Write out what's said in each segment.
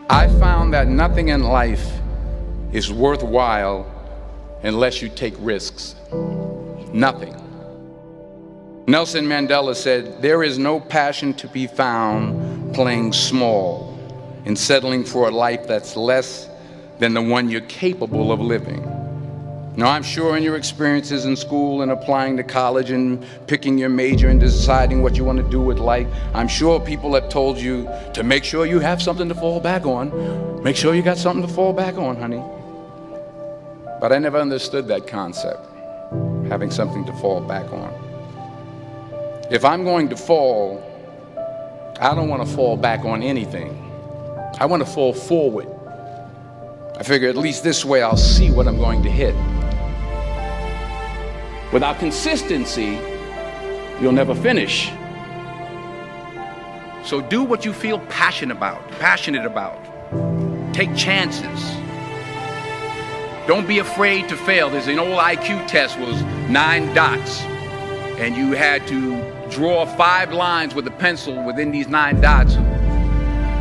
I found that nothing in life is worthwhile unless you take risks. Nothing. Nelson Mandela said, "There is no passion to be found playing small and settling for a life that's less than the one you're capable of living." Now, I'm sure in your experiences in school and applying to college and picking your major and deciding what you want to do with life, I'm sure people have told you to make sure you have something to fall back on. Make sure you got something to fall back on, honey. But I never understood that concept, having something to fall back on. If I'm going to fall, I don't want to fall back on anything. I want to fall forward. I figure at least this way I'll see what I'm going to hit. Without consistency, you'll never finish. So do what you feel passionate about. Take chances. Don't be afraid to fail. There's an old IQ test, was 9 dots, and you had to draw 5 lines with a pencil within these 9 dots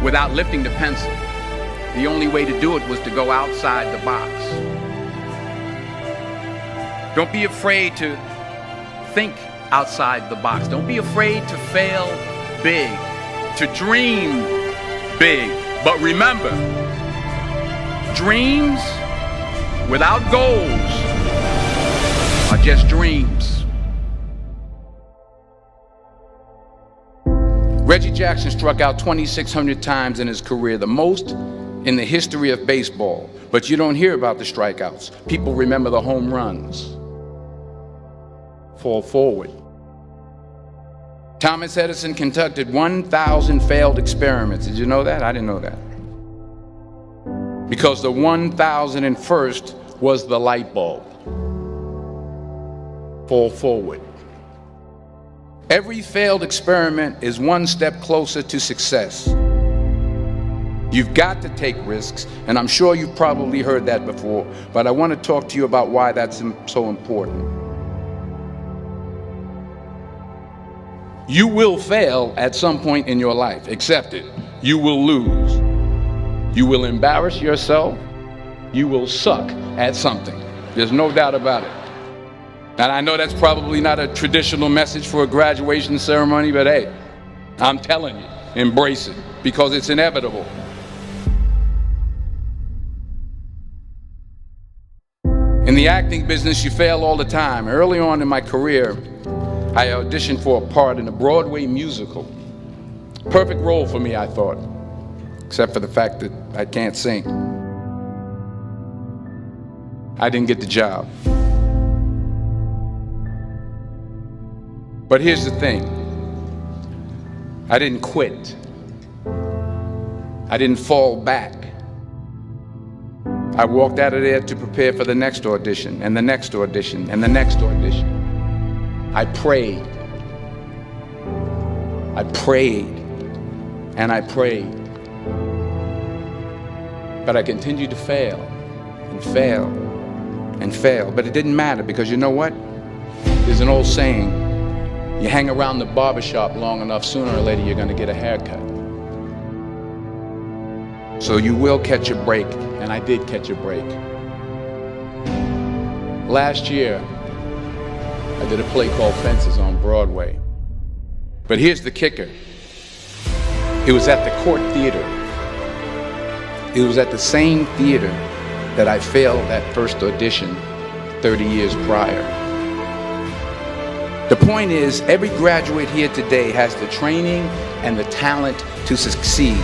without lifting the pencil. The only way to do it was to go outside the box. Don't be afraid to think outside the box. Don't be afraid to fail big, to dream big. But remember, dreams without goals are just dreams. Reggie Jackson struck out 2,600 times in his career, the most in the history of baseball. But you don't hear about the strikeouts. People remember the home runs. Fall forward. Thomas Edison conducted 1,000 failed experiments. Did you know that? I didn't know that. Because the 1,001st was the light bulb. Fall forward. Every failed experiment is one step closer to success. You've got to take risks, and I'm sure you've probably heard that before, but I want to talk to you about why that's so important. You will fail at some point in your life. Accept it. You will lose. You will embarrass yourself. You will suck at something. There's no doubt about it. And I know that's probably not a traditional message for a graduation ceremony, but hey, I'm telling you, embrace it, because it's inevitable. In the acting business, you fail all the time. Early on in my career, I auditioned for a part in a Broadway musical. Perfect role for me, I thought, except for the fact that I can't sing. I didn't get the job. But here's the thing. I didn't quit. I didn't fall back. I walked out of there to prepare for the next audition, and the next audition, and the next audition. I prayed. I prayed. And I prayed. But I continued to fail and fail and fail. But it didn't matter, because you know what? There's an old saying, you hang around the barbershop long enough, sooner or later you're going to get a haircut. So you will catch a break, and I did catch a break. Last year, I did a play called Fences on Broadway. But here's the kicker. It was at the Court Theater. It was at the same theater that I failed that first audition 30 years prior. The point is, every graduate here today has the training and the talent to succeed.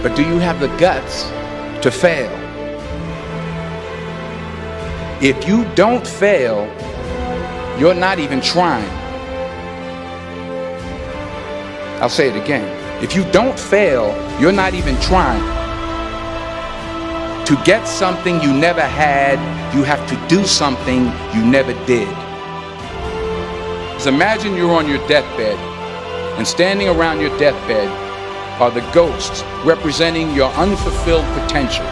But do you have the guts to fail? If you don't fail, you're not even trying. I'll say it again. If you don't fail, you're not even trying. To get something you never had, you have to do something you never did. So imagine you're on your deathbed, and standing around your deathbed are the ghosts representing your unfulfilled potential.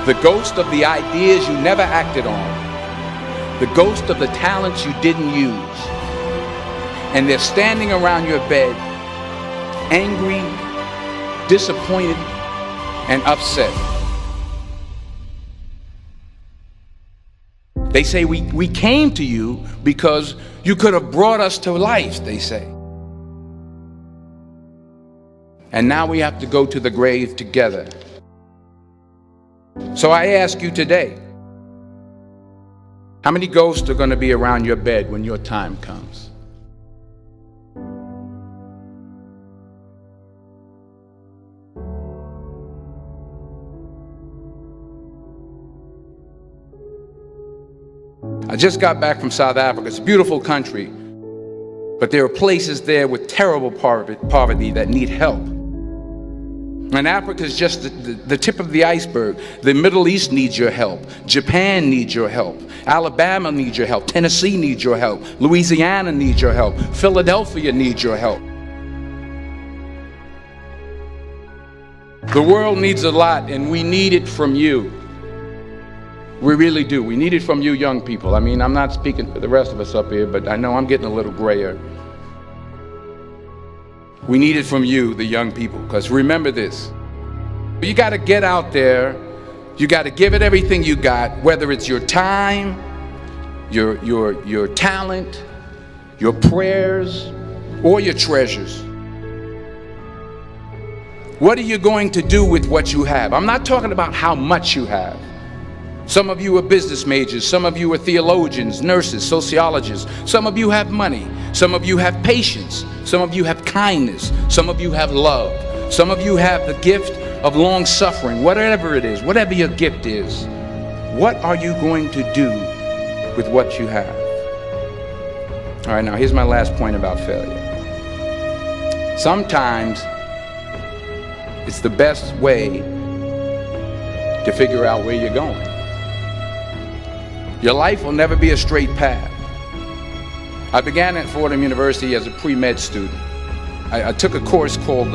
The ghost of the ideas you never acted on. The ghost of the talents you didn't use. And they're standing around your bed, angry, disappointed, and upset. They say we came to you because you could have brought us to life, they say. And now we have to go to the grave together. So I ask you today, how many ghosts are going to be around your bed when your time comes? I just got back from South Africa. It's a beautiful country, but there are places there with terrible poverty that need help. And Africa is just the tip of the iceberg. The Middle East needs your help. Japan needs your help. Alabama needs your help. Tennessee needs your help. Louisiana needs your help. Philadelphia needs your help. The world needs a lot, and we need it from you. We really do. We need it from you young people. I mean, I'm not speaking for the rest of us up here, but I know I'm getting a little grayer. We need it from you, the young people, because remember this. You got to get out there. You got to give it everything you got, whether it's your time, your talent, your prayers, or your treasures. What are you going to do with what you have? I'm not talking about how much you have. Some of you are business majors, some of you are theologians, nurses, sociologists. Some of you have money, some of you have patience, some of you have kindness, some of you have love, some of you have the gift of long suffering. Whatever it is, whatever your gift is, what are you going to do with what you have? All right, now here's my last point about failure. Sometimes it's the best way to figure out where you're going. Your life will never be a straight path. I began at Fordham University as a pre-med student. I took a course called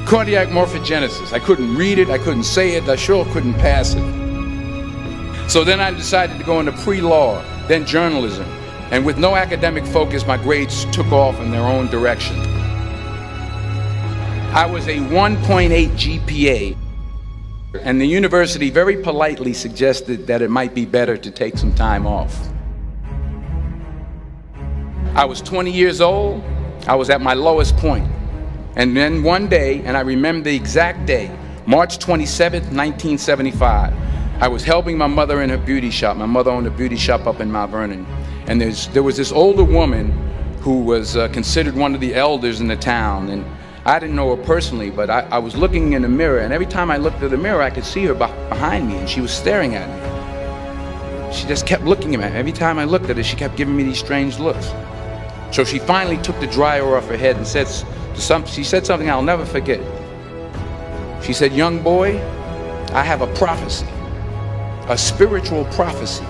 cardiac morphogenesis. I couldn't read it, I couldn't say it, I sure couldn't pass it. So then I decided to go into pre-law, then journalism. And with no academic focus, my grades took off in their own direction. I was a 1.8 GPA. And the university very politely suggested that it might be better to take some time off. I was 20 years old. I was at my lowest point. And then one day, and I remember the exact day, March 27th, 1975, I was helping my mother in her beauty shop. My mother owned a beauty shop up in Mount Vernon. And there was this older woman who was considered one of the elders in the town. And I didn't know her personally, but I was looking in the mirror, and every time I looked at the mirror, I could see her behind me, and she was staring at me. She just kept looking at me. Every time I looked at her, she kept giving me these strange looks. So she finally took the dryer off her head and she said something I'll never forget. She said, "Young boy, I have a prophecy, a spiritual prophecy."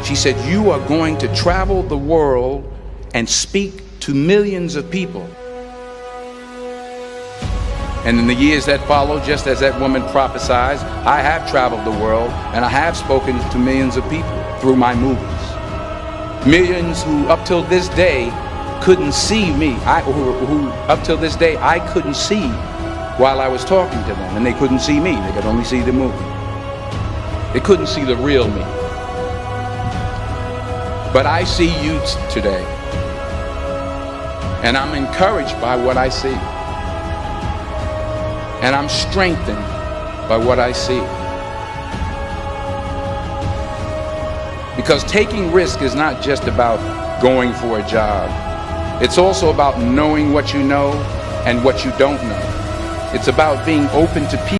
She said, "You are going to travel the world and speak to millions of people." And in the years that followed, just as that woman prophesied, I have traveled the world and I have spoken to millions of people through my movies. Millions who up till this day couldn't see me, who up till this day I couldn't see while I was talking to them, and they couldn't see me, they could only see the movie. They couldn't see the real me. But I see you today, and I'm encouraged by what I see. And I'm strengthened by what I see. Because taking risk is not just about going for a job. It's also about knowing what you know and what you don't know. It's about being open to people.